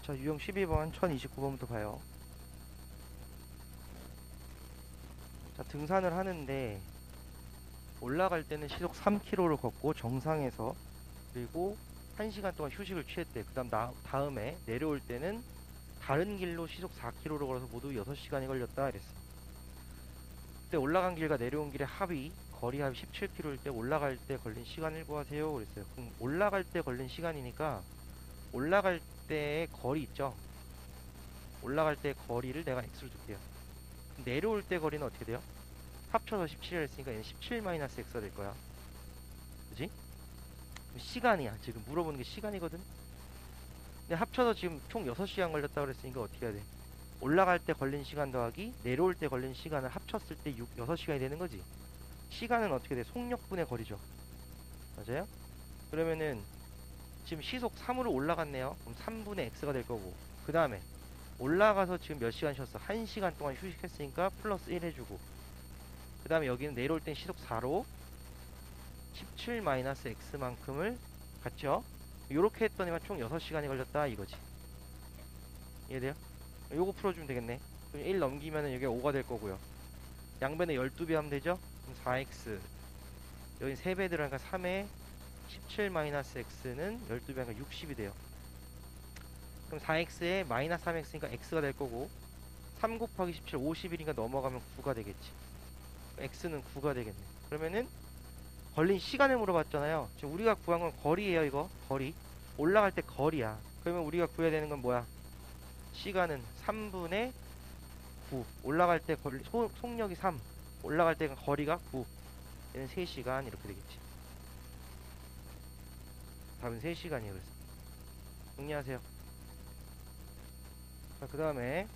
자, 유형 12번 1029번부터 봐요. 자, 등산을 하는데 올라갈 때는 시속 3km를 걷고 정상에서, 그리고 1시간 동안 휴식을 취했대. 다음에 내려올 때는 다른 길로 시속 4km를 걸어서 모두 6시간이 걸렸다 이랬어. 그때 올라간 길과 내려온 길의 거리 합이 17km일 때 올라갈 때 걸린 시간을 구하세요 그랬어요. 그럼 올라갈 때 걸린 시간이니까 올라갈 때의 거리 있죠? 올라갈 때 거리를 내가 x로 줄게요. 내려올 때 거리는 어떻게 돼요? 합쳐서 17을 했으니까 얘는 17-x가 될 거야. 그지? 시간이야. 지금 물어보는 게 시간이거든? 근데 합쳐서 지금 총 6시간 걸렸다 그랬으니까 어떻게 해야 돼? 올라갈 때 걸린 시간 더하기 내려올 때 걸린 시간을 합쳤을 때 6시간이 되는 거지. 시간은 어떻게 돼? 속력분의 거리죠. 맞아요? 그러면은 지금 시속 3으로 올라갔네요. 그럼 3분의 x가 될 거고, 그 다음에 올라가서 지금 몇 시간 쉬었어? 1시간 동안 휴식했으니까 플러스 1 해주고, 그 다음에 여기는 내려올 땐 시속 4로 17-x만큼을 갔죠. 요렇게 했더니만 총 6시간이 걸렸다 이거지. 이해돼요? 요거 풀어주면 되겠네. 그럼 1 넘기면은 여기가 5가 될 거고요. 양변에 12배 하면 되죠? 그럼 4x, 여기 3배 들어가니까 3에 17-x는 12배 하니까 60이 돼요. 그럼 4x에 마이너스 3x니까 x가 될 거고, 3 곱하기 17 51이니까 넘어가면 9가 되겠지. x는 9가 되겠네. 그러면은 걸린 시간을 물어봤잖아요. 지금 우리가 구한 건 거리예요. 이거 거리, 올라갈 때 거리야. 그러면 우리가 구해야 되는 건 뭐야? 시간은 3분의 9. 올라갈 때 속력이 3, 올라갈 때 거리가 9. 얘는 3시간 이렇게 되겠지. 답은 3시간이에요. 그래서 정리하세요. 자, 그 다음에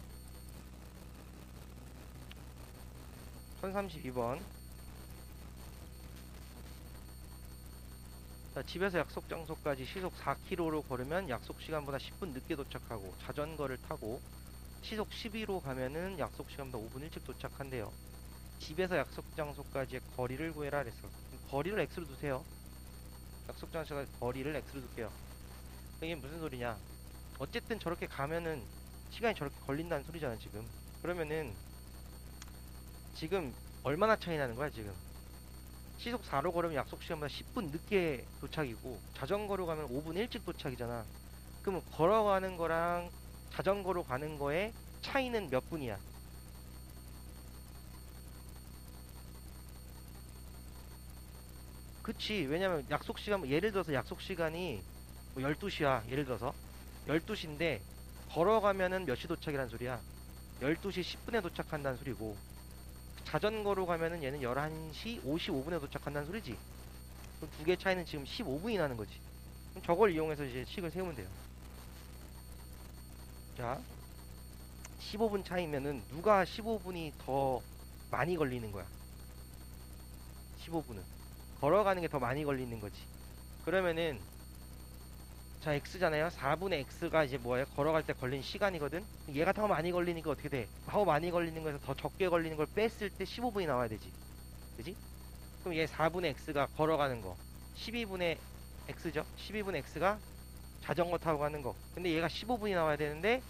1032번. 자, 집에서 약속 장소까지 시속 4km로 걸으면 약속 시간보다 10분 늦게 도착하고, 자전거를 타고 시속 12로 가면은 약속 시간보다 5분 일찍 도착한대요. 집에서 약속 장소까지의 거리를 구해라 그랬어. 거리를 x로 두세요. 약속 장소까지 거리를 x로 둘게요. 이게 무슨 소리냐? 어쨌든 저렇게 가면은 시간이 저렇게 걸린다는 소리잖아 지금. 그러면은 지금 얼마나 차이 나는 거야 지금? 시속 4로 걸으면 약속 시간보다 10분 늦게 도착이고, 자전거로 가면 5분 일찍 도착이잖아. 그러면 걸어가는 거랑 자전거로 가는 거의 차이는 몇 분이야? 그치. 왜냐면 약속 시간, 예를 들어서 약속 시간이 뭐 12시야. 예를 들어서 12시인데 걸어가면은 몇 시 도착이란 소리야? 12시 10분에 도착한다는 소리고, 자전거로 가면은 얘는 11시 55분에 도착한다는 소리지. 그럼 두 개 차이는 지금 15분이 나는 거지. 그럼 저걸 이용해서 이제 식을 세우면 돼요. 자, 15분 차이면은 누가 15분이 더 많이 걸리는 거야? 15분은 걸어가는 게 더 많이 걸리는 거지. 그러면은 자, x잖아요. 4분의 x가 이제 뭐예요? 걸어갈 때 걸린 시간이거든. 얘가 더 많이 걸리니까 어떻게 돼? 더 많이 걸리는 거에서 더 적게 걸리는 걸 뺐을 때 15분이 나와야 되지. 그지? 그럼 얘 4분의 x가 걸어가는 거, 12분의 x죠. 12분의 x가 자전거 타고 가는 거. 근데 얘가 15분이 나와야 되는데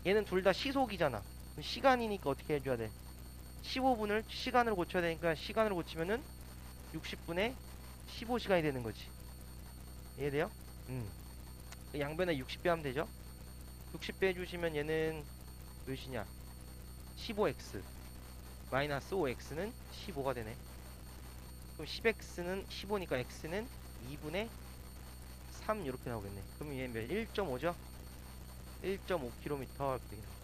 얘는 둘 다 시속이잖아. 그럼 시간이니까 어떻게 해줘야 돼? 15분을 시간으로 고쳐야 되니까 시간으로 고치면은 60분에 15시간이 되는 거지. 이해돼요? 양변에 60배 하면 되죠? 60배 해주시면 얘는 몇이냐? 15x 마이너스 5x는 15가 되네. 그럼 10x는 15니까 x는 2분의 3 이렇게 나오겠네. 그럼 얘 몇? 1.5죠? 1.5km 이렇게 되겠네.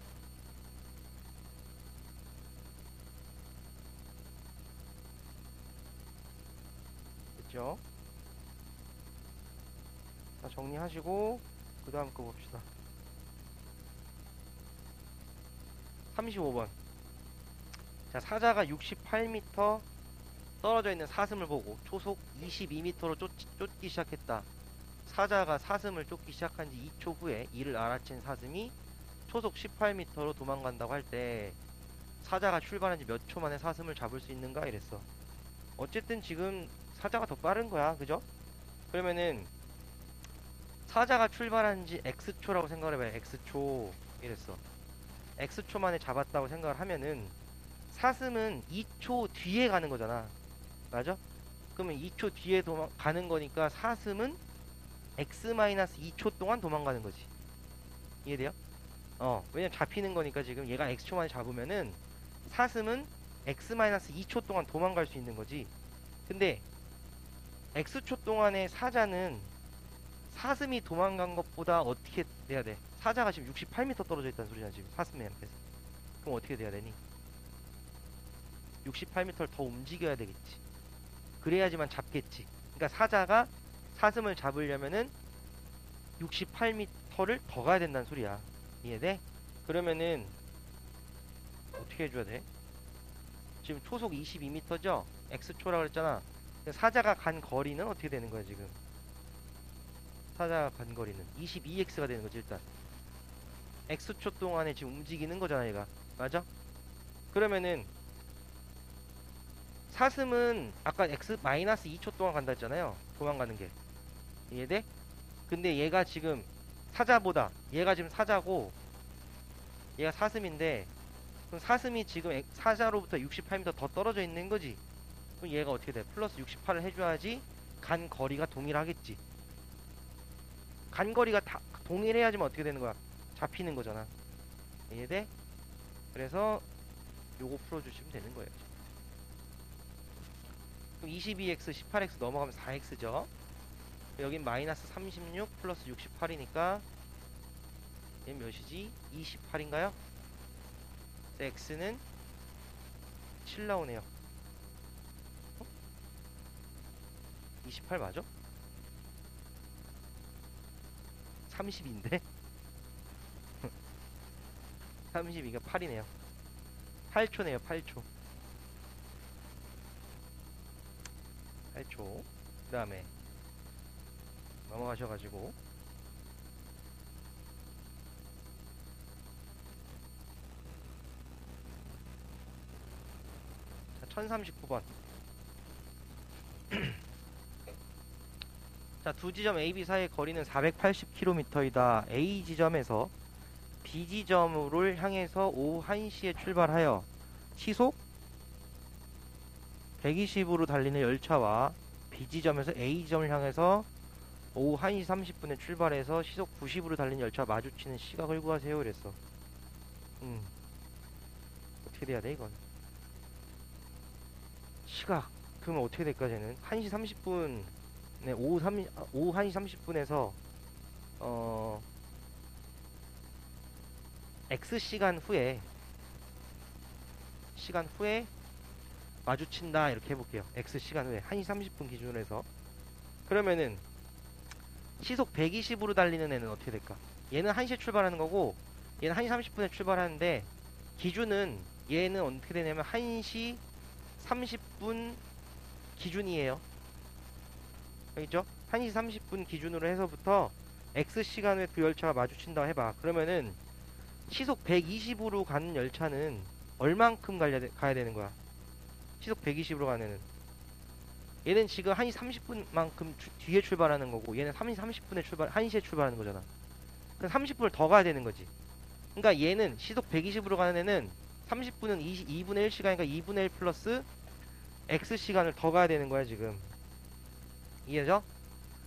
됐죠? 자, 정리하시고 그 다음 거 봅시다. 35번. 자, 사자가 68m 떨어져 있는 사슴을 보고 초속 22m로 쫓기 시작했다. 사자가 사슴을 쫓기 시작한 지 2초 후에 이를 알아챈 사슴이 초속 18m로 도망간다고 할 때 사자가 출발한 지 몇 초 만에 사슴을 잡을 수 있는가 이랬어. 어쨌든 지금 사자가 더 빠른 거야. 그죠? 그러면은 사자가 출발한 지 X초라고 생각을 해봐요. X초 이랬어. X초 만에 잡았다고 생각을 하면은 사슴은 2초 뒤에 가는 거잖아. 맞아? 그러면 2초 뒤에 가는 거니까 사슴은 X-2초 동안 도망가는 거지. 이해돼요? 왜냐면 잡히는 거니까 지금 얘가 X초 만에 잡으면은 사슴은 X-2초 동안 도망갈 수 있는 거지. 근데 X초 동안의 사자는 사슴이 도망간 것보다 어떻게 돼야 돼? 사자가 지금 68m 떨어져 있다는 소리잖아, 지금 사슴한테서. 그럼 어떻게 돼야 되니? 68m를 더 움직여야 되겠지. 그래야지만 잡겠지. 그러니까 사자가 사슴을 잡으려면은 68m를 더 가야 된다는 소리야. 이해돼? 그러면은 어떻게 해줘야 돼? 지금 초속 22m죠? X초라 그랬잖아. 사자가 간 거리는 어떻게 되는 거야, 지금? 사자가 간 거리는 22x가 되는 거지, 일단. X초 동안에 지금 움직이는 거잖아, 얘가. 맞아? 그러면은 사슴은 아까 X-2초 동안 간다 했잖아요. 도망가는 게. 이해돼? 근데 얘가 지금 얘가 지금 사자고 얘가 사슴인데, 그럼 사슴이 지금 사자로부터 68m 더 떨어져 있는 거지. 그럼 얘가 어떻게 돼? 플러스 68을 해줘야지 간 거리가 동일하겠지. 간 거리가 다 동일해야지만 어떻게 되는 거야? 잡히는 거잖아. 이해돼? 그래서 요거 풀어주시면 되는 거예요. 그럼 22x, 18x 넘어가면 4x죠. 여긴 마이너스 36 플러스 68이니까 얘 몇이지? 28인가요? x는 7 나오네요. 28 맞아? 32인데? 32가 8이네요. 8초네요, 8초. 8초. 그 다음에 넘어가셔가지고 자, 1039번. 자, 두 지점 A, B 사이의 거리는 480km이다. A 지점에서 B 지점을 향해서 오후 1시에 출발하여 시속 120으로 달리는 열차와 B 지점에서 A 지점을 향해서 오후 1시 30분에 출발해서 시속 90으로 달리는 열차 마주치는 시각을 구하세요. 그랬어. 어떻게 돼야 돼, 이건? 시각. 그러면 어떻게 될까, 쟤는? 1시 30분, 네, 오후 1시 30분에서, X시간 후에 마주친다. 이렇게 해볼게요. X시간 후에. 1시 30분 기준으로 해서. 그러면은, 시속 120으로 달리는 애는 어떻게 될까? 얘는 1시에 출발하는 거고, 얘는 1시 30분에 출발하는데, 기준은, 얘는 어떻게 되냐면, 1시 30분 기준이에요. 알겠죠? 1시 30분 기준으로 해서부터 X시간 후에 두 열차가 마주친다고 해봐. 그러면은 시속 120으로 가는 열차는 얼만큼 가야 되는 거야? 시속 120으로 가는 애는. 얘는 지금 1시 30분만큼 뒤에 출발하는 거고, 얘는 1시 30분에 1시에 출발하는 거잖아. 그럼 30분을 더 가야 되는 거지. 그러니까 얘는 시속 120으로 가는 애는 30분은 2분의 1시간이니까 2분의 1 플러스 X시간을 더 가야 되는 거야, 지금. 이해죠?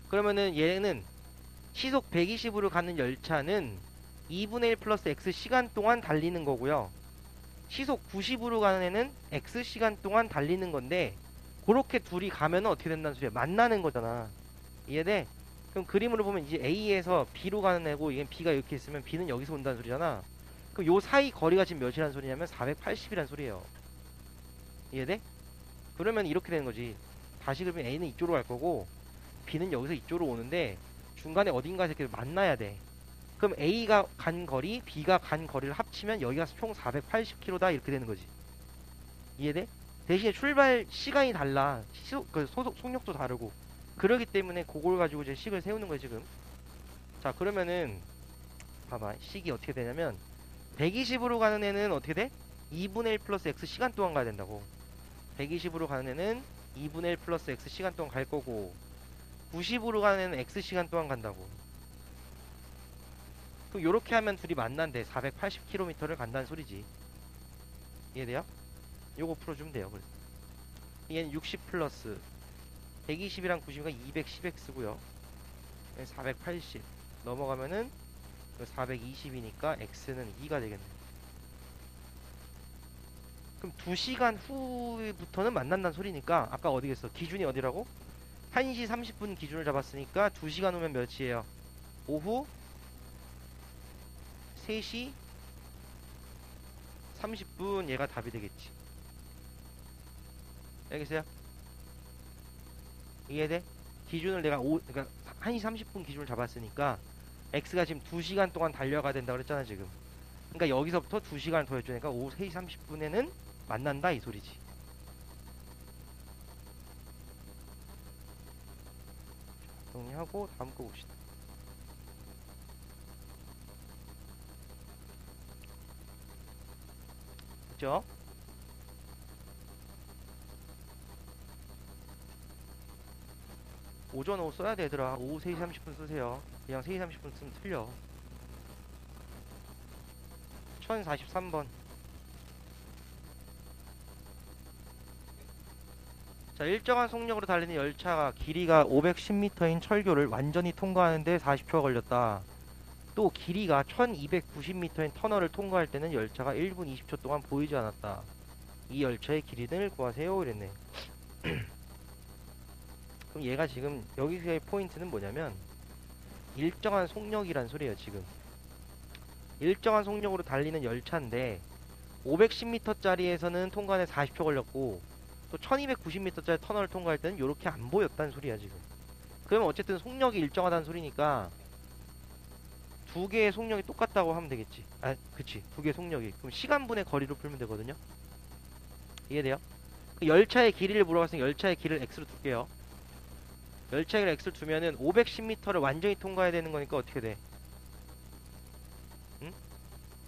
그러면은 얘는 시속 120으로 가는 열차는 2분의 1 플러스 X시간 동안 달리는 거고요. 시속 90으로 가는 애는 X시간 동안 달리는 건데, 그렇게 둘이 가면은 어떻게 된다는 소리야? 만나는 거잖아. 이해돼? 그럼 그림으로 보면 이제 A에서 B로 가는 애고, 얘는 B가 이렇게 있으면 B는 여기서 온다는 소리잖아. 그럼 요 사이 거리가 지금 몇이라는 소리냐면 480이라는 소리예요. 이해돼? 그러면 이렇게 되는 거지. 다시 그러면 A는 이쪽으로 갈 거고, B는 여기서 이쪽으로 오는데, 중간에 어딘가에서 이렇게 만나야 돼. 그럼 A가 간 거리, B가 간 거리를 합치면 여기가 총 480km다. 이렇게 되는 거지. 이해돼? 대신에 출발 시간이 달라. 속력도 다르고. 그러기 때문에 그걸 가지고 이제 식을 세우는 거야, 지금. 자, 그러면은, 봐봐. 식이 어떻게 되냐면, 120으로 가는 애는 어떻게 돼? 2분의 1 플러스 X 시간 동안 가야 된다고. 120으로 가는 애는 2분의 1 플러스 X 시간 동안 갈 거고, 90으로 가는 애는 X 시간 동안 간다고. 그럼 요렇게 하면 둘이 만난대. 480km를 간다는 소리지. 이해돼요? 요거 풀어주면 돼요. 그래서 얘는 60 플러스 120이랑 90이니까 210x고요. 480 넘어가면은 420이니까 x는 2가 되겠네. 그럼 2시간 후부터는 만난다는 소리니까 아까 어디겠어? 기준이 어디라고? 1시 30분 기준을 잡았으니까 2시간 후면 몇이에요? 오후 3시 30분 얘가 답이 되겠지. 알겠어요? 이해돼? 기준을 내가 그러니까 1시 30분 기준을 잡았으니까 x가 지금 2시간 동안 달려가야 된다 그랬잖아 지금. 그러니까 여기서부터 2시간을 더 해주니까 오후 3시 30분에는 만난다 이 소리지. 정리하고 다음 거 봅시다. 그죠? 오전 오후 써야 되더라. 오후 3시 30분 쓰세요. 그냥 3시 30분 쓰면 틀려. 1043번. 자, 일정한 속력으로 달리는 열차가 길이가 510m인 철교를 완전히 통과하는데 40초가 걸렸다. 또 길이가 1290m인 터널을 통과할 때는 열차가 1분 20초 동안 보이지 않았다. 이 열차의 길이를 구하세요. 이랬네. 그럼 얘가 지금 여기서의 포인트는 뭐냐면 일정한 속력이란 소리예요. 지금 일정한 속력으로 달리는 열차인데 510m짜리에서는 통과에 40초 걸렸고 또 1290m짜리 터널을 통과할 때는 이렇게 안 보였다는 소리야 지금. 그러면 어쨌든 속력이 일정하다는 소리니까 두 개의 속력이 똑같다고 하면 되겠지. 아 그치, 두 개의 속력이. 그럼 시간분의 거리로 풀면 되거든요. 이해돼요? 그 열차의 길이를 물어봤으니까 열차의 길이를 x로 둘게요. 열차의 길이를 x로 두면은 510m를 완전히 통과해야 되는 거니까 어떻게 돼? 응?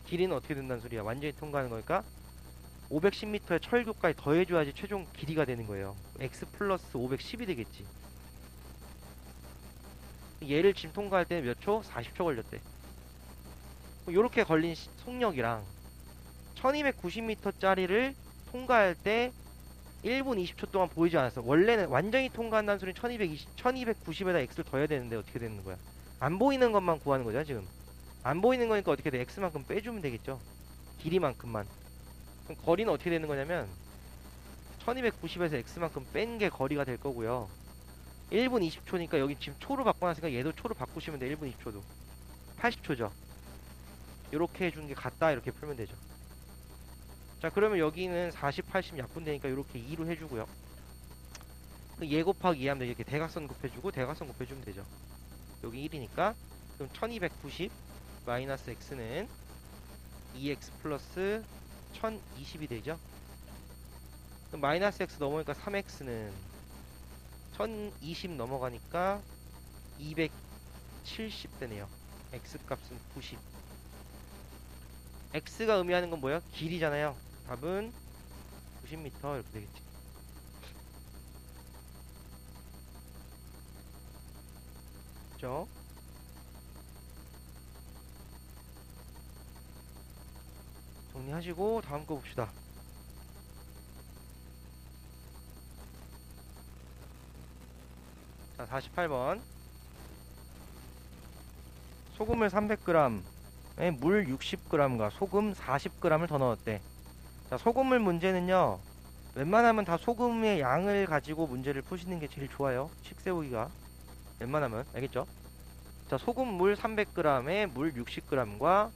길이는 어떻게 된다는 소리야? 완전히 통과하는 거니까 510m의 철교까지 더해줘야지 최종 길이가 되는 거예요. x 플러스 510이 되겠지. 얘를 지금 통과할 때는 몇 초? 40초 걸렸대. 요렇게 걸린 속력이랑 1290m짜리를 통과할 때 1분 20초 동안 보이지 않았어. 원래는 완전히 통과한다는 소리는 1290에다 x를 더해야 되는데 어떻게 되는 거야? 안 보이는 것만 구하는 거죠 지금. 안 보이는 거니까 어떻게 돼? x만큼 빼주면 되겠죠. 길이만큼만. 그럼 거리는 어떻게 되는 거냐면 1290에서 x만큼 뺀 게 거리가 될 거고요. 1분 20초니까 여기 지금 초로 바꿔놨으니까 얘도 초로 바꾸시면 돼. 1분 20초도 80초죠. 이렇게 해주는 게 같다. 이렇게 풀면 되죠. 자 그러면 여기는 40, 80 약분되니까 이렇게 2로 해주고요. 얘 곱하기 2 하면 이렇게 대각선 곱해주고 대각선 곱해주면 되죠. 여기 1이니까 그럼 1290 마이너스 x는 2x 플러스 1020이 되죠. 그럼 마이너스 x 넘어가니까 3x는 1020 넘어가니까 270 되네요. x 값은 90. x가 의미하는 건 뭐야? 길이잖아요. 답은 90m 이렇게 되겠지. 그죠? 정리하시고 다음 거 봅시다. 자 48번 소금을 300g에 물 60g과 소금 40g을 더 넣었대. 자 소금물 문제는요 웬만하면 다 소금의 양을 가지고 문제를 푸시는 게 제일 좋아요. 식 세우기가 웬만하면. 알겠죠? 자 소금물 300g에 물 60g과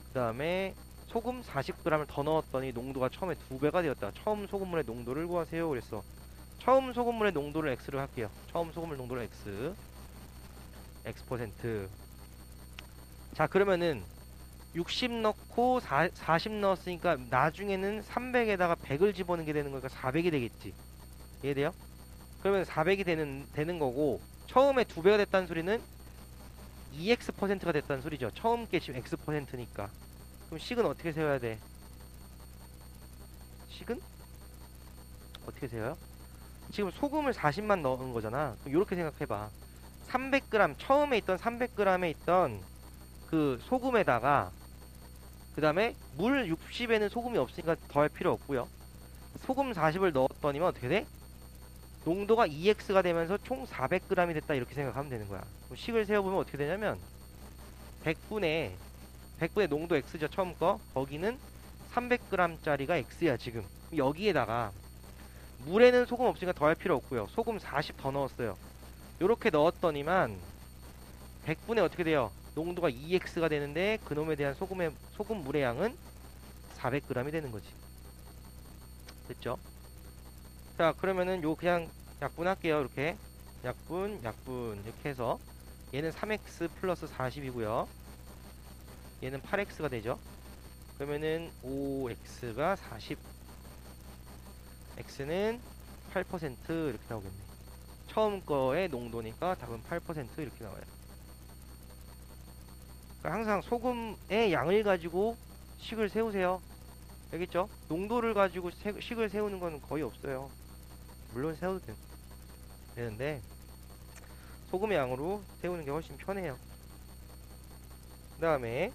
그 다음에 소금 40g을 더 넣었더니 농도가 처음에 2배가 되었다. 처음 소금물의 농도를 구하세요. 그랬어. 처음 소금물의 농도를 x로 할게요. 처음 소금물 농도를 x%. 자 그러면은 60 넣고 40 넣었으니까 나중에는 300에다가 100을 집어넣게 되는 거니까 400이 되겠지. 이해돼요? 그러면 400이 되는 거고 처음에 2배가 됐다는 소리는 2x%가 됐다는 소리죠. 처음 게 지금 x%니까. 그럼 식은 어떻게 세워야 돼? 식은? 어떻게 세워요? 지금 소금을 40만 넣은 거잖아. 그럼 이렇게 생각해봐. 300g 처음에 있던 300g에 있던 그 소금에다가 그 다음에 물 60에는 소금이 없으니까 더할 필요 없고요. 소금 40을 넣었더니만 어떻게 돼? 농도가 2x가 되면서 총 400g이 됐다 이렇게 생각하면 되는 거야. 그럼 식을 세어보면 어떻게 되냐면 100분의 농도 x죠. 처음 거. 거기는 300g짜리가 x야 지금. 여기에다가 물에는 소금 없으니까 더할 필요 없고요. 소금 40 더 넣었어요. 요렇게 넣었더니만 100분의 어떻게 돼요? 농도가 2x가 되는데 그놈에 대한 소금 물의 양은 400g이 되는 거지. 됐죠? 자, 그러면은 요 그냥 약분할게요. 이렇게 약분 이렇게 해서 얘는 3x 플러스 40이고요. 얘는 8x가 되죠. 그러면은 5x가 40, x는 8% 이렇게 나오겠네. 처음 거의 농도니까 답은 8% 이렇게 나와요. 그러니까 항상 소금의 양을 가지고 식을 세우세요. 알겠죠? 농도를 가지고 식을 세우는 건 거의 없어요. 물론 세워도 되는데 소금의 양으로 세우는 게 훨씬 편해요. 그 다음에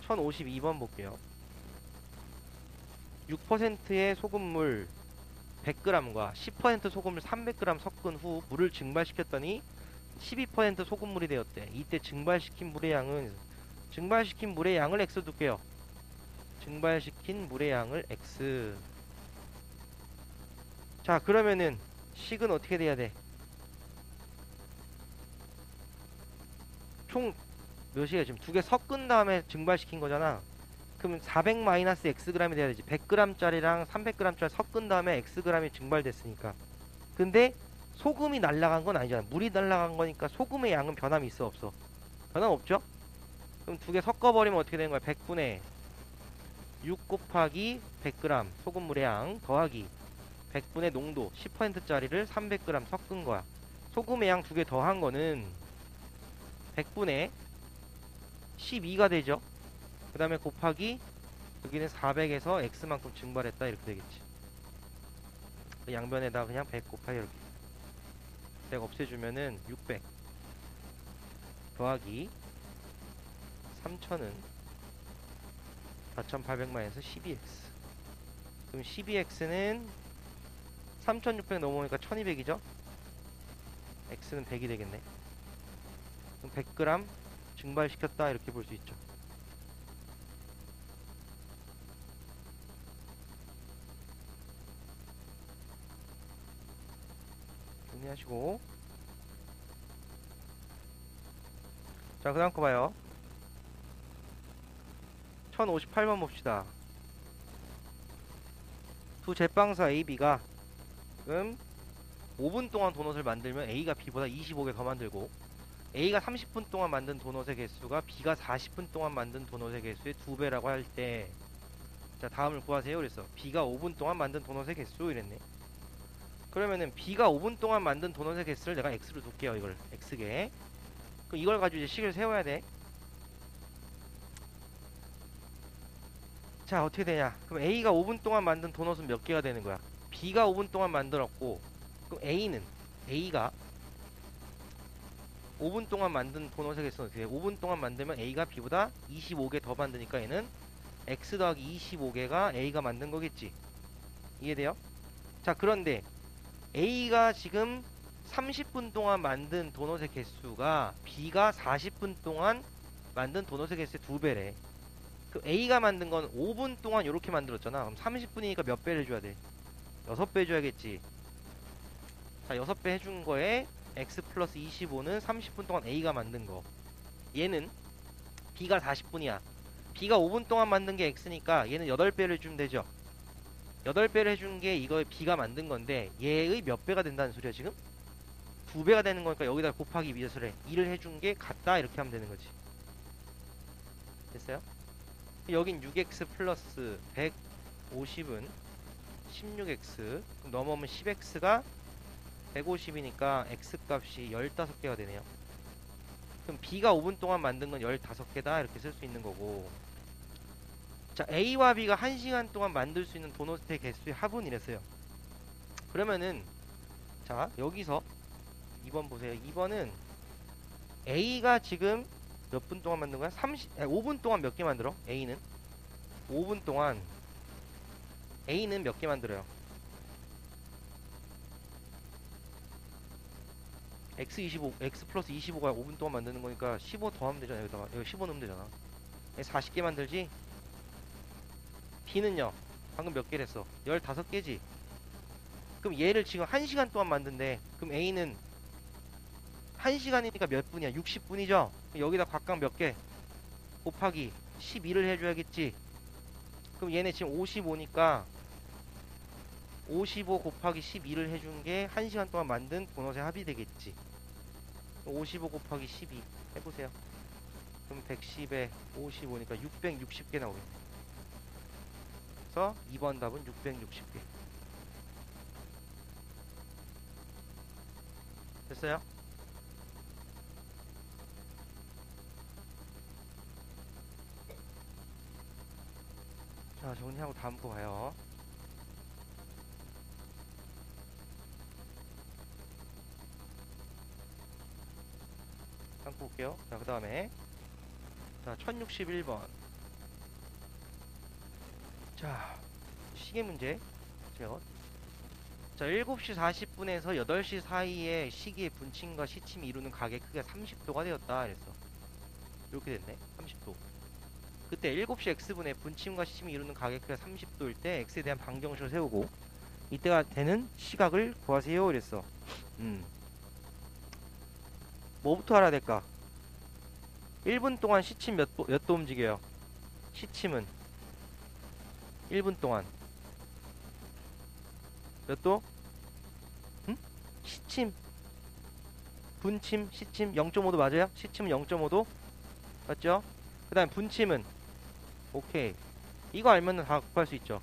1052번 볼게요. 6%의 소금물 100g과 10% 소금물 300g 섞은 후 물을 증발시켰더니 12% 소금물이 되었대. 이때 증발시킨 물의 양을 x 둘게요. 증발시킨 물의 양을 x. 자, 그러면은 식은 어떻게 돼야 돼? 총 몇이에요? 지금 두 개 섞은 다음에 증발시킨 거잖아. 그러면 400-xg이 돼야 되지. 100g짜리랑 300g짜리 섞은 다음에 xg이 증발됐으니까. 근데 소금이 날라간 건 아니잖아. 물이 날라간 거니까 소금의 양은 변함이 있어 없어? 변함 없죠? 그럼 두 개 섞어버리면 어떻게 되는 거야? 100분의 6 곱하기 100g 소금물의 양 더하기 100분의 농도 10%짜리를 300g 섞은 거야. 소금의 양 두 개 더한 거는 100분의 12가 되죠. 그 다음에 곱하기 여기는 400에서 x만큼 증발했다 이렇게 되겠지. 그 양변에다 그냥 100 곱하기 이렇게 100 없애주면은 600 더하기 3000은 4800만에서 12x. 그럼 12x는 3600 넘어오니까 1200이죠. x는 100이 되겠네. 그럼 100g 증발시켰다 이렇게 볼 수 있죠. 정리하시고, 자, 그 다음 거 봐요. 1058번 봅시다. 두 제빵사 A, B가 지금 5분 동안 도넛을 만들면 A가 B보다 25개 더 만들고, A가 30분 동안 만든 도넛의 개수가 B가 40분 동안 만든 도넛의 개수의 2배라고 할 때, 자, 다음을 구하세요. 그랬어. B가 5분 동안 만든 도넛의 개수 이랬네. 그러면은 B가 5분 동안 만든 도넛의 개수를 내가 X로 둘게요. 이걸 X개. 그럼 이걸 가지고 이제 식을 세워야 돼. 자, 어떻게 되냐? 그럼 A가 5분 동안 만든 도넛은 몇 개가 되는 거야? B가 5분 동안 만들었고, 그럼 A가 5분 동안 만든 도넛의 개수는 어떻게 돼? 5분 동안 만들면 A가 B보다 25개 더 만드니까 얘는 X 더하기 25개가 A가 만든 거겠지. 이해돼요? 자, 그런데 A가 지금 30분 동안 만든 도넛의 개수가 B가 40분 동안 만든 도넛의 개수의 2배래. 그 A가 만든 건 5분 동안 이렇게 만들었잖아. 그럼 30분이니까 몇 배를 줘야 돼? 6배 줘야겠지. 자, 6배 해준 거에 X 플러스 25는 30분 동안 A가 만든 거. 얘는 B가 40분이야. B가 5분 동안 만든 게 X니까 얘는 8배를 주면 되죠. 8배를 해준 게 이거 B가 만든 건데 얘의 몇 배가 된다는 소리야 지금? 2배가 되는 거니까 여기다 곱하기 미몇을 해. 1을 해준 게 같다 이렇게 하면 되는 거지. 됐어요? 여긴 6x 플러스 150은 16x. 그럼 넘어오면 10x가 150이니까 x 값이 15개가 되네요. 그럼 B가 5분 동안 만든 건 15개다 이렇게 쓸 수 있는 거고. 자, A와 B가 1시간 동안 만들 수 있는 도넛의 개수의 합은 이랬어요. 그러면은 자, 여기서 2번 보세요. 2번은 A가 지금 몇 분 동안 만든 거야? 5분 동안 몇 개 만들어? A는 5분 동안 A는 몇 개 만들어요? X 플러스 25가 5분 동안 만드는 거니까 15 더하면 되잖아. 여기다가 여기 15 넣으면 되잖아. 40개 만들지? B는요? 방금 몇 개를 했어? 15개지? 그럼 얘를 지금 1시간 동안 만든대. 그럼 A는 1시간이니까 몇 분이야? 60분이죠? 여기다 각각 몇 개? 곱하기 12를 해줘야겠지? 그럼 얘네 지금 55니까 55 곱하기 12를 해준 게 1시간 동안 만든 도넛의 합이 되겠지. 55 곱하기 12 해보세요. 그럼 110에 55니까 660개 나오겠네. 그래서 2번 답은 660개. 됐어요? 자, 정리하고 다음 거 봐요. 담고 올게요. 자, 그 다음에 자, 1061번. 자, 시계 문제. 제가 자, 7시 40분에서 8시 사이에 시계의 분침과 시침이 이루는 각의 크기가 30도가 되었다. 그랬어. 이렇게 됐네. 30도. 그때 7시 x분의 분침과 시침이 이루는 각의 크기가 30도일 때 x에 대한 방정식을 세우고 이때가 되는 시각을 구하세요. 그랬어. 뭐부터 알아야 될까? 1분 동안 시침 몇 도 움직여요? 시침은 1분 동안 몇 도? 응? 시침, 분침, 시침 0.5도 맞아요? 시침은 0.5도 맞죠? 그 다음에 분침은 오케이. 이거 알면은 다 구할 수 있죠.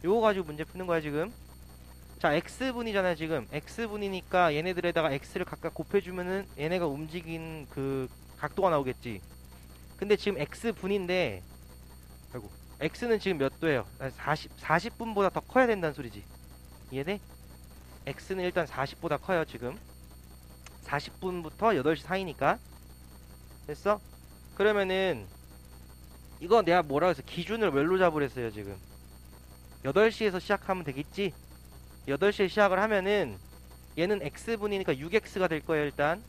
요거 가지고 문제 푸는 거야 지금. 자, x분이잖아요 지금. x분이니까 얘네들에다가 x를 각각 곱해주면은 얘네가 움직인 그 각도가 나오겠지. 근데 지금 x분인데 아이고, x는 지금 몇 도예요? 40분보다 더 커야 된다는 소리지. 이해돼? x는 일단 40보다 커요 지금. 40분부터 8시 사이니까. 됐어? 그러면은 이거 내가 뭐라 해서 기준을 뭘로 잡으랬어요 지금. 8시에서 시작하면 되겠지? 8시에 시작을 하면은 얘는 x분이니까 6x가 될 거예요 일단.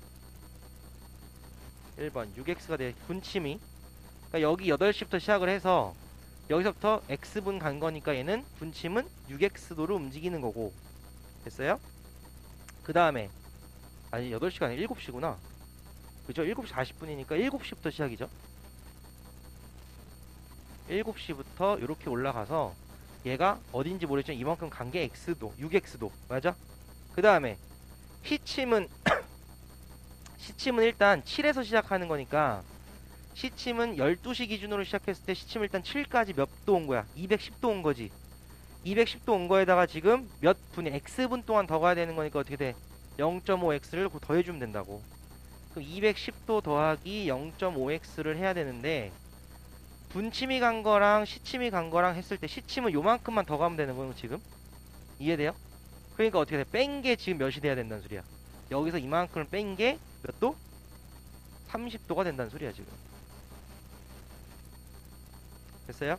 1번 6x가 돼. 분침이 그러니까 여기 8시부터 시작을 해서 여기서부터 x분 간 거니까 얘는 분침은 6x도로 움직이는 거고. 됐어요? 그 다음에 아니 8시가 아니라 7시구나. 그죠? 7시 40분이니까 7시부터 시작이죠. 7시부터 이렇게 올라가서 얘가 어딘지 모르겠지만 이만큼 간 게 x도 6x도 맞아? 그 다음에 시침은 시침은 일단 7에서 시작하는 거니까 시침은 12시 기준으로 시작했을 때 시침 일단 7까지 몇 도 온 거야? 210도 온 거지. 210도 온 거에다가 지금 몇 분이 x분 동안 더 가야 되는 거니까 어떻게 돼? 0.5x를 더해주면 된다고. 그럼 210도 더하기 0.5x를 해야 되는데 분침이 간 거랑 시침이 간 거랑 했을 때 시침은 요만큼만 더 가면 되는 거예요 지금. 이해돼요? 그러니까 어떻게 돼? 뺀 게 지금 몇이 돼야 된다는 소리야. 여기서 이만큼을 뺀 게 몇 도? 30도가 된다는 소리야 지금. 됐어요?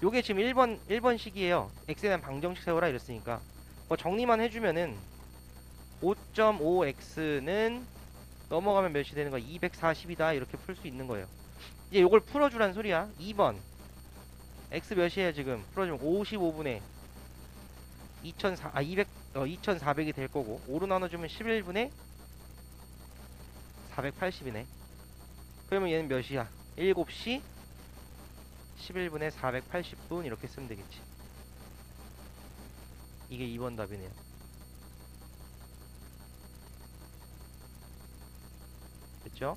요게 지금 1번 식이에요. x에 대한 방정식 세워라 이랬으니까 뭐 정리만 해주면은 5.5x는 넘어가면 몇이 되는 거야? 240이다 이렇게 풀 수 있는 거예요. 이제 요걸 풀어주란 소리야. 2번 x 몇이에요 지금? 풀어주면 55분의 2400이 될 거고 5로 나눠주면 11분의 480이네. 그러면 얘는 몇이야? 7시 11분의 480분 이렇게 쓰면 되겠지. 이게 2번 답이네요. 됐죠?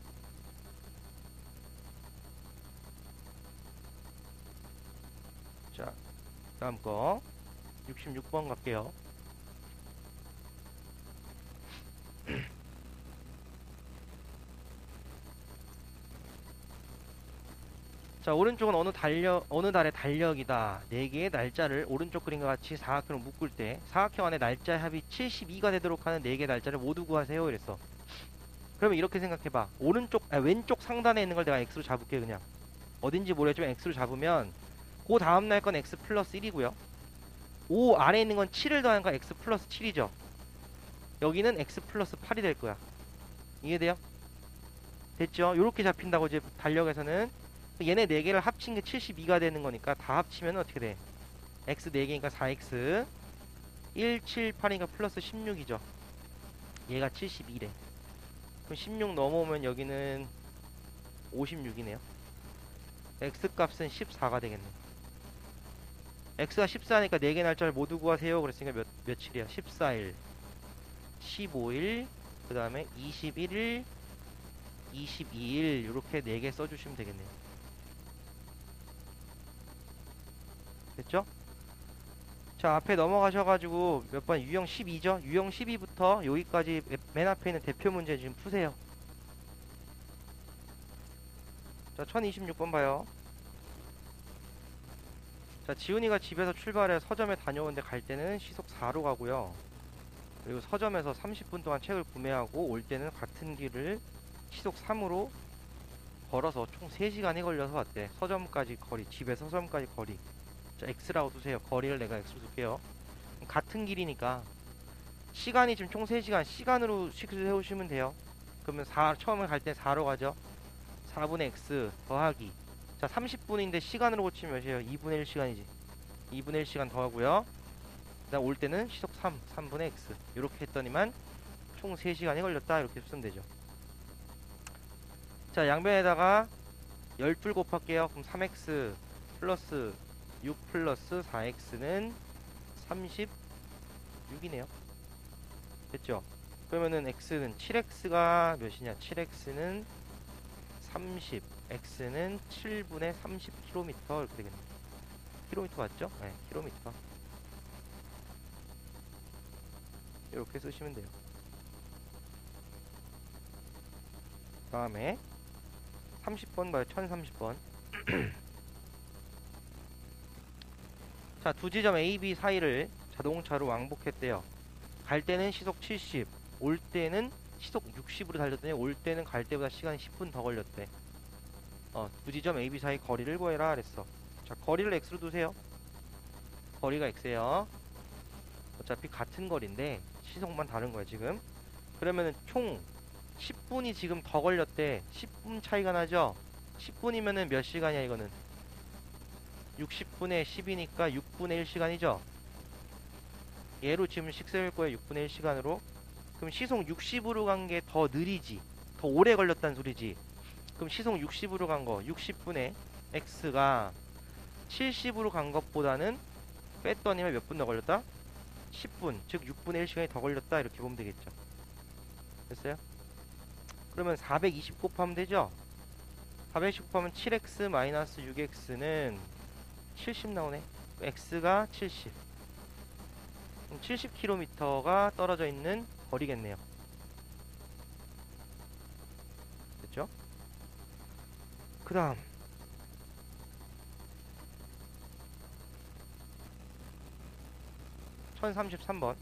자, 다음 거 66번 갈게요. 자, 오른쪽은 어느 달의 달력이다. 4개의 날짜를 오른쪽 그림과 같이 사각형으로 묶을 때 사각형 안에 날짜 합이 72가 되도록 하는 4개의 날짜를 모두 구하세요. 이랬어. 그러면 이렇게 생각해봐. 왼쪽 상단에 있는 걸 내가 x로 잡을게. 그냥 어딘지 모르겠지만 x로 잡으면 그 다음날 건 x 플러스 1이고요 5 아래에 있는 건 7을 더하니까 x 플러스 7이죠. 여기는 x 플러스 8이 될 거야. 이해돼요? 됐죠? 요렇게 잡힌다고 이제 달력에서는. 얘네 4개를 합친 게 72가 되는 거니까 다 합치면 어떻게 돼? x 4개니까 4x 1, 7, 8이니까 플러스 16이죠. 얘가 72래. 그럼 16 넘어오면 여기는 56이네요. x 값은 14가 되겠네. x가 14니까 4개 날짜를 모두 구하세요. 그랬으니까 며칠이야? 14일, 15일, 그 다음에 21일, 22일 이렇게 4개 써주시면 되겠네요. 됐죠? 자, 앞에 넘어가셔가지고 몇 번 유형 12죠? 유형 12부터 여기까지 맨 앞에 있는 대표 문제 지금 푸세요. 자, 1026번 봐요. 자, 지훈이가 집에서 출발해 서점에 다녀오는데 갈 때는 시속 4로 가고요. 그리고 서점에서 30분 동안 책을 구매하고 올 때는 같은 길을 시속 3으로 걸어서 총 3시간이 걸려서 왔대. 서점까지 거리, 집에서 서점까지 거리. 자, x라고 두세요. 거리를 내가 x로 둘게요. 같은 길이니까 시간이 지금 총 3시간, 시간으로 식을 세우시면 돼요. 그러면 처음에 갈 때 4로 가죠. 4분의 x 더하기. 자, 30분인데 시간으로 고치면 몇이에요? 2분의 1시간이지. 2분의 1시간 더하고요. 그 다음 올 때는 시속 3분의 x. 이렇게 했더니만 총 3시간이 걸렸다. 이렇게 쓰면 되죠. 자, 양변에다가 12 곱할게요. 그럼 3x 플러스 6 플러스 4x는 36이네요. 됐죠? 그러면은 x는 7x가 몇이냐? 7x는 30, x는 7분의 30km 이렇게 되겠네요. 킬로미터 맞죠? 네, 킬로미터. 이렇게 쓰시면 돼요. 다음에 30번 봐요. 1030번. 자, 두 지점 A, B 사이를 자동차로 왕복했대요. 갈 때는 시속 70, 올 때는 시속 60으로 달렸더니 올 때는 갈 때보다 시간이 10분 더 걸렸대. 두 지점 A, B 사이 거리를 구해라 그랬어. 자, 거리를 x로 두세요. 거리가 x예요. 어차피 같은 거리인데 시속만 다른 거야 지금. 그러면은 총 10분이 지금 더 걸렸대. 10분 차이가 나죠? 10분이면은 몇 시간이야 이거는? 60분의 10이니까 6분의 1시간이죠? 얘로 지금 식 세울 거예요. 6분의 1시간으로. 그럼 시속 60으로 간 게 더 느리지. 더 오래 걸렸다는 소리지. 그럼 시속 60으로 간 거 60분의 x가 70으로 간 것보다는 뺐더니면 몇 분 더 걸렸다? 10분. 즉 6분의 1시간이 더 걸렸다. 이렇게 보면 되겠죠. 됐어요? 그러면 420 곱하면 되죠? 420 곱하면 7x 마이너스 6x는 70 나오네. x가 70. 70km가 떨어져 있는 거리겠네요. 됐죠? 그 다음 1033번.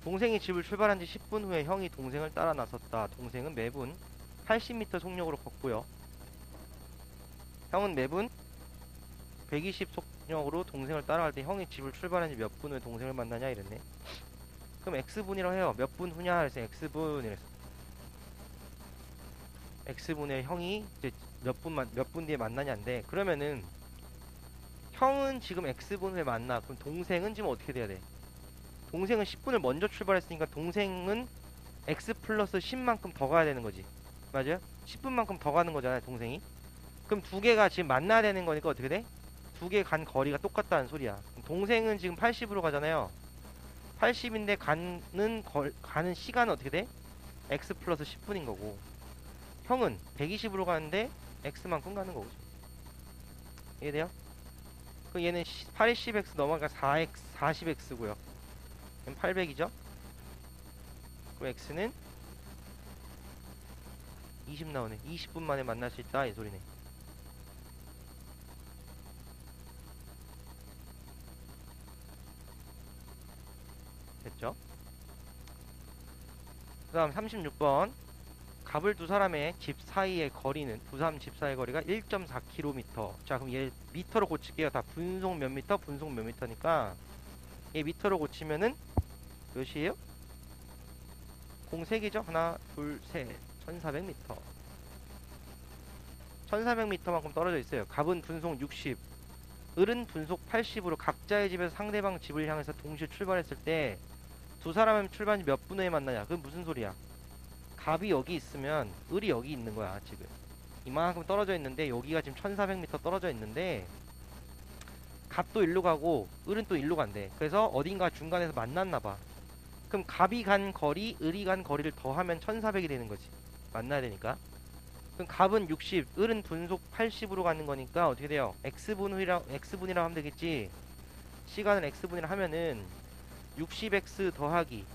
동생이 집을 출발한 지 10분 후에 형이 동생을 따라 나섰다. 동생은 매분 80m 속력으로 걷고요. 형은 매분 120 속력으로 동생을 따라갈 때 형이 집을 출발한 지 몇 분 후에 동생을 만나냐 이랬네. 그럼 x분이라고 해요. 몇 분 후냐 그래서 x분 이랬어. x분의 형이 이제 몇 분 뒤에 만나냐인데, 그러면은 형은 지금 x분 후에 만나. 그럼 동생은 지금 어떻게 돼야 돼? 동생은 10분을 먼저 출발했으니까 동생은 x 플러스 10만큼 더 가야 되는 거지. 맞아요? 10분만큼 더 가는 거잖아요, 동생이. 그럼 두 개가 지금 만나야 되는 거니까 어떻게 돼? 두 개 간 거리가 똑같다는 소리야. 동생은 지금 80으로 가잖아요. 80인데 가는 시간은 어떻게 돼? x 플러스 10분인 거고, 형은 120으로 가는데 x만큼 가는 거죠. 이해돼요? 그 얘는 80x 넘어가니까 40x고요. 그럼 800이죠? 그럼 x는 20 나오네. 20분 만에 만날 수 있다 이 소리네. 됐죠? 그 다음 36번. 갑을 두 사람의 집 사이의 거리는, 두 사람 집 사이의 거리가 1.4km. 자, 그럼 얘 미터로 고칠게요. 다 분속 몇 미터, 분속 몇 미터니까 얘 미터로 고치면은 몇이에요? 공 3개죠? 하나, 둘, 셋. 1400m. 1400m만큼 떨어져 있어요. 갑은 분속 60, 을은 분속 80으로 각자의 집에서 상대방 집을 향해서 동시에 출발했을 때 두 사람의 출발이 몇 분 후에 만나냐? 그건 무슨 소리야? 갑이 여기 있으면 을이 여기 있는 거야, 지금. 이만큼 떨어져 있는데 여기가 지금 1400m 떨어져 있는데 갑도 일로 가고 을은 또 일로 간대. 그래서 어딘가 중간에서 만났나 봐. 그럼 갑이 간 거리, 을이 간 거리를 더하면 1400이 되는 거지. 만나야 되니까. 그럼 갑은 60, 을은 분속 80으로 가는 거니까 어떻게 돼요? x분이라고 하면 되겠지. 시간을 x분이라 하면은 60x 더하기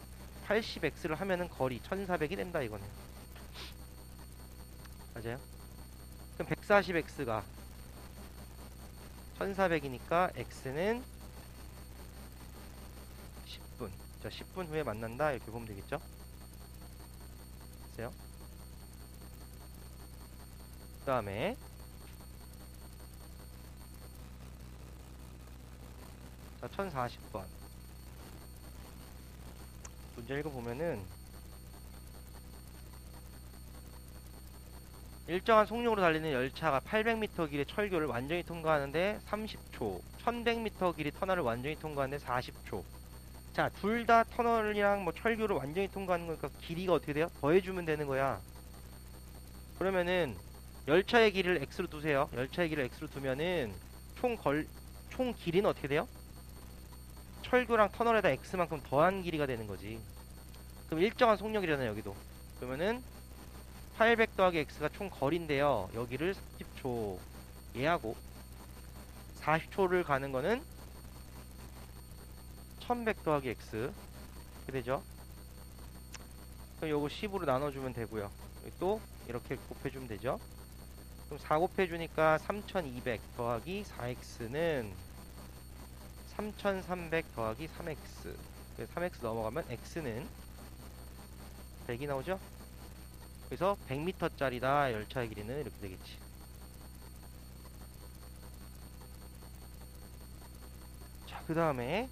80x를 하면은 거리 1400이 된다 이거네. 맞아요? 그럼 140x가 1400이니까 x는 10분. 자, 10분 후에 만난다 이렇게 보면 되겠죠? 됐어요? 그 다음에 자, 1040번 문제 읽어보면은 일정한 속력으로 달리는 열차가 800m 길의 철교를 완전히 통과하는데 30초, 1100m 길의 터널을 완전히 통과하는데 40초. 자, 둘 다 터널이랑 뭐 철교를 완전히 통과하는 거니까 길이가 어떻게 돼요? 더해주면 되는 거야. 그러면은 열차의 길이를 x로 두세요. 열차의 길이를 x로 두면은 총 길이는 어떻게 돼요? 철교랑 터널에다 x만큼 더한 길이가 되는 거지. 그럼 일정한 속력이잖아요, 여기도. 그러면은 800 더하기 x가 총 거리인데요. 여기를 30초 얘하고 40초를 가는 거는 1100 더하기 x 이렇게 되죠. 그럼 요거 10으로 나눠주면 되고요. 또 이렇게 곱해주면 되죠. 그럼 4 곱해주니까 3200 더하기 4x는 3300 더하기 3x. 3x 넘어가면 x는 100이 나오죠. 그래서 100m짜리다 열차의 길이는 이렇게 되겠지. 자, 그 다음에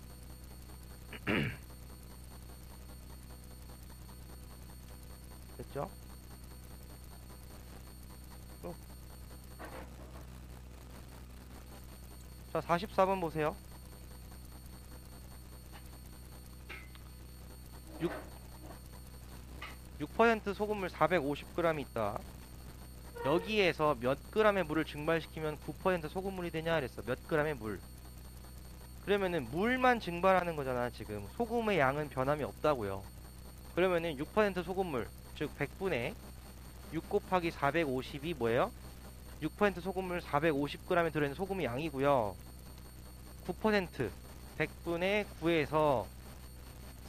됐죠? 자, 44번 보세요. 6% 소금물 450g이 있다. 여기에서 몇 g의 물을 증발시키면 9% 소금물이 되냐 그랬어. 몇 g의 물. 그러면은 물만 증발하는 거잖아, 지금. 소금의 양은 변함이 없다고요. 그러면은 6% 소금물, 즉 100분의 6 곱하기 450이 뭐예요? 6% 소금물 450g에 들어있는 소금의 양이고요. 9% 100분의 9에서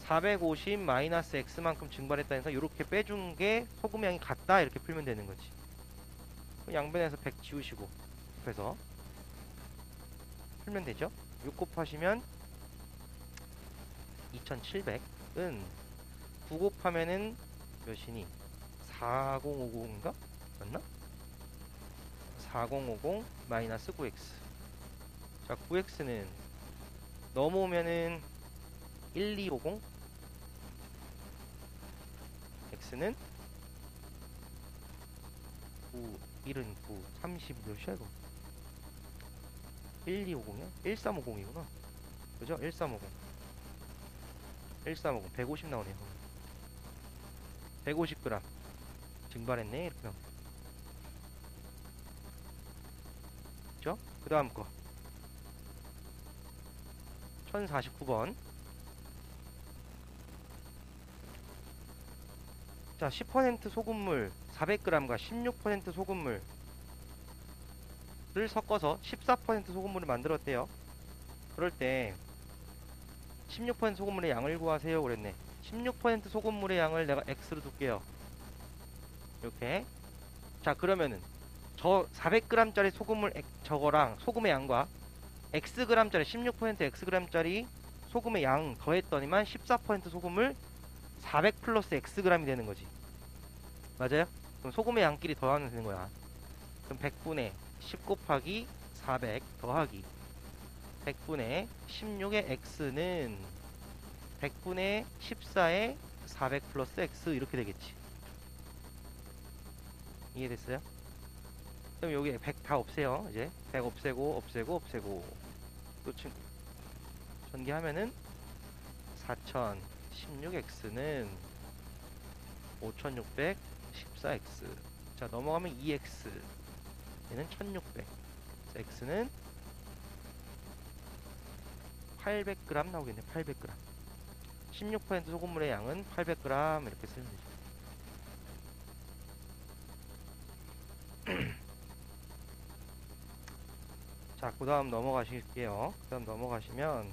450 마이너스 x만큼 증발했다 해서 이렇게 빼준 게 소금 양이 같다 이렇게 풀면 되는 거지. 양변에서 100 지우시고 곱해서 풀면 되죠. 6 곱하시면 2700은 9 곱하면은 몇이니? 4050인가? 맞나? 4050 마이너스 9x. 자, 9x는 넘어오면은 1250, x는 9, 1은 9, 30 몇이야 이거? 1250이야? 1350이구나. 그죠? 1350. 1350. 150 나오네요. 150g 증발했네. 이렇게 나오네. 그죠? 그 다음 거. 1049번. 자, 10% 소금물 400g과 16% 소금물을 섞어서 14% 소금물을 만들었대요. 그럴 때 16% 소금물의 양을 구하세요 그랬네. 16% 소금물의 양을 내가 x로 둘게요. 이렇게 자, 그러면은 저 400g짜리 소금을 저거랑 소금의 양과 Xg짜리 16% Xg짜리 소금의 양 더했더니만 14% 소금을 400 플러스 Xg이 되는 거지. 맞아요? 그럼 소금의 양끼리 더하면 되는 거야. 그럼 100분의 10 곱하기 400 더하기 100분의 16의 X는 100분의 14의 400 플러스 X 이렇게 되겠지. 이해됐어요? 그럼 여기 100 다 없애요. 이제 100 없애고 또 전개하면은 4016X는 5614X. 자, 넘어가면 2X. 얘는 1600. 자, X는 800g 나오겠네. 800g. 16% 소금물의 양은 800g 이렇게 쓰면 되죠. 자, 그 다음 넘어가실게요. 그 다음 넘어가시면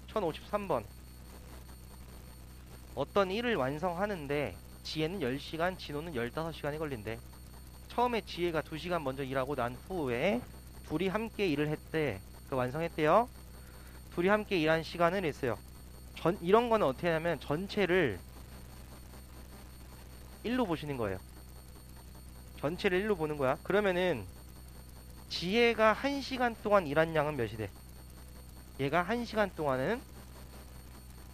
1053번. 어떤 일을 완성하는데 지혜는 10시간, 진호는 15시간이 걸린대. 처음에 지혜가 2시간 먼저 일하고 난 후에 둘이 함께 일을 했대. 그 완성했대요. 둘이 함께 일한 시간을 했어요. 이런 거는 어떻게 하냐면 전체를 1로 보시는 거예요. 전체를 1로 보는 거야. 그러면은 지혜가 1시간 동안 일한 양은 몇이 돼? 얘가 1시간 동안은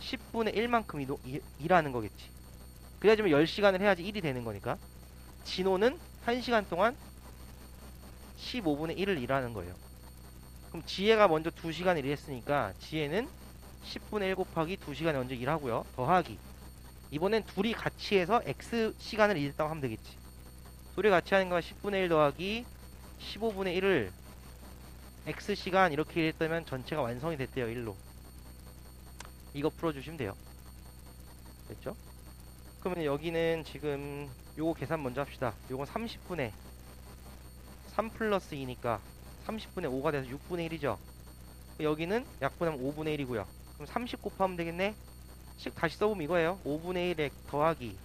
10분의 1만큼 일하는 거겠지. 그래야지만 10시간을 해야지 1이 되는 거니까. 진호는 1시간 동안 15분의 1을 일하는 거예요. 그럼 지혜가 먼저 2시간 일했으니까 지혜는 10분의 1 곱하기 2시간에 먼저 일하고요. 더하기. 이번엔 둘이 같이 해서 X 시간을 일했다고 하면 되겠지. 둘이 같이 하는 거 10분의 1 더하기 15분의 1을 X시간 이렇게 일했다면 전체가 완성이 됐대요. 1로. 이거 풀어주시면 돼요. 됐죠? 그러면 여기는 지금 요거 계산 먼저 합시다. 요건 30분의 3 플러스 2니까 30분의 5가 돼서 6분의 1이죠. 여기는 약분하면 5분의 1이고요. 그럼 30 곱하면 되겠네? 다시 써보면 이거예요. 5분의 1 더하기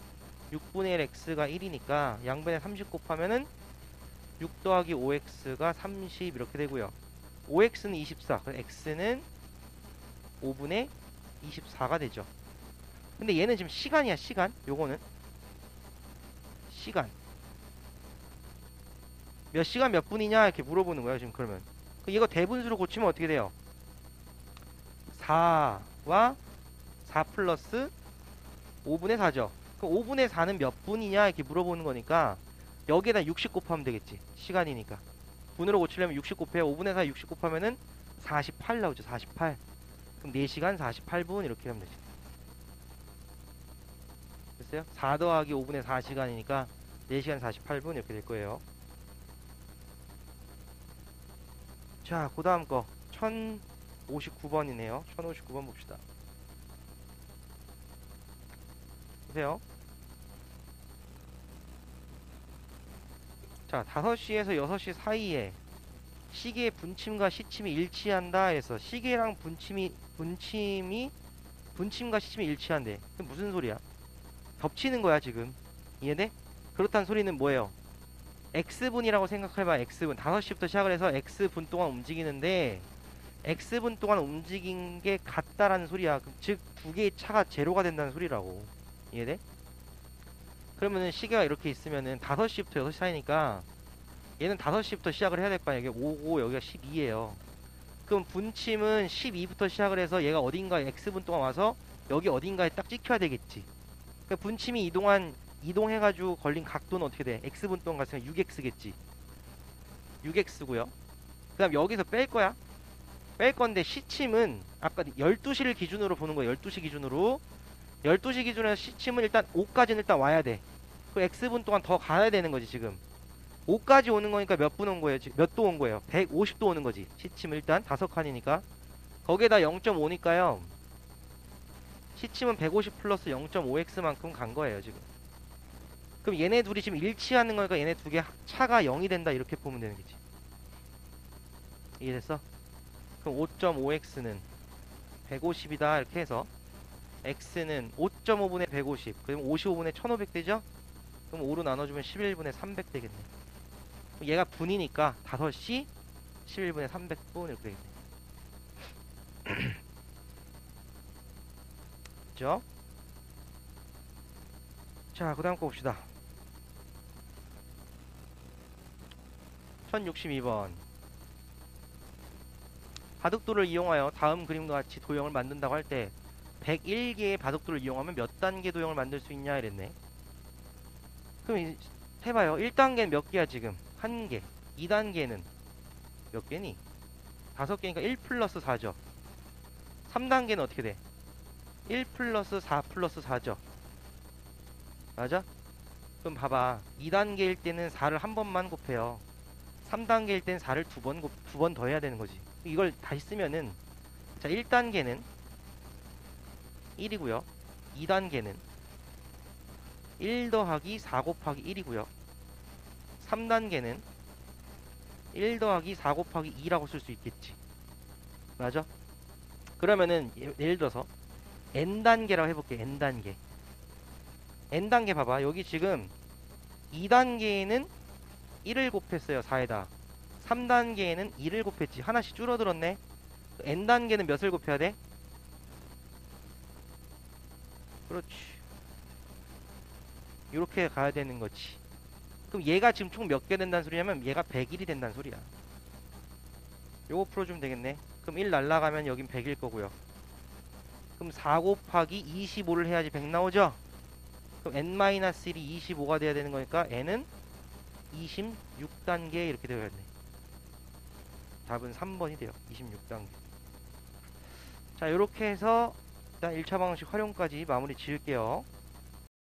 6분의 1 x가 1이니까 양변에 30 곱하면은 6 더하기 5x가 30 이렇게 되고요. 5x는 24, 그래서 x는 5분의 24가 되죠. 근데 얘는 지금 시간이야, 시간. 요거는 시간. 몇 시간 몇 분이냐 이렇게 물어보는 거예요, 지금. 그러면 이거 대분수로 고치면 어떻게 돼요? 4와 4 플러스 5분의 4죠. 그럼 5분의 4는 몇 분이냐 이렇게 물어보는 거니까 여기에다 60 곱하면 되겠지. 시간이니까. 분으로 고치려면 60 곱해요. 5분의 4 60 곱하면은 48 나오죠. 48. 그럼 4시간 48분 이렇게 하면 되지. 됐어요? 4 더하기 5분의 4시간이니까 4시간 48분 이렇게 될 거예요. 자, 그 다음 거 1059번이네요. 1059번 봅시다. 보세요. 자, 5시에서 6시 사이에 시계의 분침과 시침이 일치한다 해서 시계랑 분침과 시침이 일치한대. 그게 무슨 소리야? 겹치는 거야, 지금. 이해돼? 그렇다는 소리는 뭐예요? X분이라고 생각해봐. X분 5시부터 시작을 해서 X분 동안 움직이는데 X분 동안 움직인 게 같다라는 소리야. 즉 두 개의 차가 제로가 된다는 소리라고. 이해돼? 그러면은 시계가 이렇게 있으면은 5시부터 6시 사이니까 얘는 5시부터 시작을 해야 될 거 아니야. 여기 5고 여기가 12예요. 그럼 분침은 12부터 시작을 해서 얘가 어딘가에 X분 동안 와서 여기 어딘가에 딱 찍혀야 되겠지. 그러니까 분침이 이동해가지고 걸린 각도는 어떻게 돼? X분 동안 갔으니까 6X겠지. 6X고요. 그 다음 여기서 뺄 거야. 뺄 건데 시침은 아까 12시를 기준으로 보는 거야. 12시 기준으로. 12시 기준에서 시침은 일단 5까지는 일단 와야 돼. 그 X분 동안 더 가야 되는 거지, 지금. 5까지 오는 거니까 몇 분 온 거예요? 몇 도 온 거예요? 150도 오는 거지. 시침 일단 5칸이니까. 거기에다 0.5니까요. 시침은 150 플러스 0.5x만큼 간 거예요, 지금. 그럼 얘네 둘이 지금 일치하는 거니까 얘네 두 개 차가 0이 된다 이렇게 보면 되는 거지. 이해됐어? 그럼 5.5x는 150이다 이렇게 해서 x는 5.5분의 150, 그럼 55분의 1500 되죠? 그럼 5로 나눠주면 11분의 300 되겠네. 얘가 분이니까 5시 11분의 300분 이렇게 되겠네. 그죠? 자, 그 다음 거 봅시다. 1062번. 바둑돌을 이용하여 다음 그림과 같이 도형을 만든다고 할 때 101개의 바둑돌을 이용하면 몇 단계 도형을 만들 수 있냐 이랬네. 그럼 해봐요. 1단계는 몇 개야 지금? 1개. 2단계는 몇 개니? 5개니까 1 플러스 4죠. 3단계는 어떻게 돼? 1 플러스 4 플러스 4죠. 맞아? 그럼 봐봐. 2단계일 때는 4를 한 번만 곱해요. 3단계일 때는 4를 두 번 더 해야 되는 거지. 이걸 다시 쓰면은, 자, 1단계는 1이고요. 2단계는 1 더하기 4 곱하기 1이고요. 3단계는 1 더하기 4 곱하기 2라고 쓸 수 있겠지. 맞아? 그러면은 예를 들어서 n단계라고 해볼게. n단계. n단계 봐봐. 여기 지금 2단계에는 1을 곱했어요. 4에다. 3단계에는 2를 곱했지. 하나씩 줄어들었네. n단계는 몇을 곱해야 돼? 그렇지. 이렇게 가야 되는 거지. 그럼 얘가 지금 총 몇 개 된다는 소리냐면 얘가 100일이 된다는 소리야. 요거 풀어주면 되겠네. 그럼 1 날라가면 여긴 100일 거고요. 그럼 4 곱하기 25를 해야지 100 나오죠? 그럼 n-1이 25가 돼야 되는 거니까 n은 26단계 이렇게 되어야겠네. 답은 3번이 돼요. 26단계. 자, 요렇게 해서 일단 1차 방정식 활용까지 마무리 지을게요.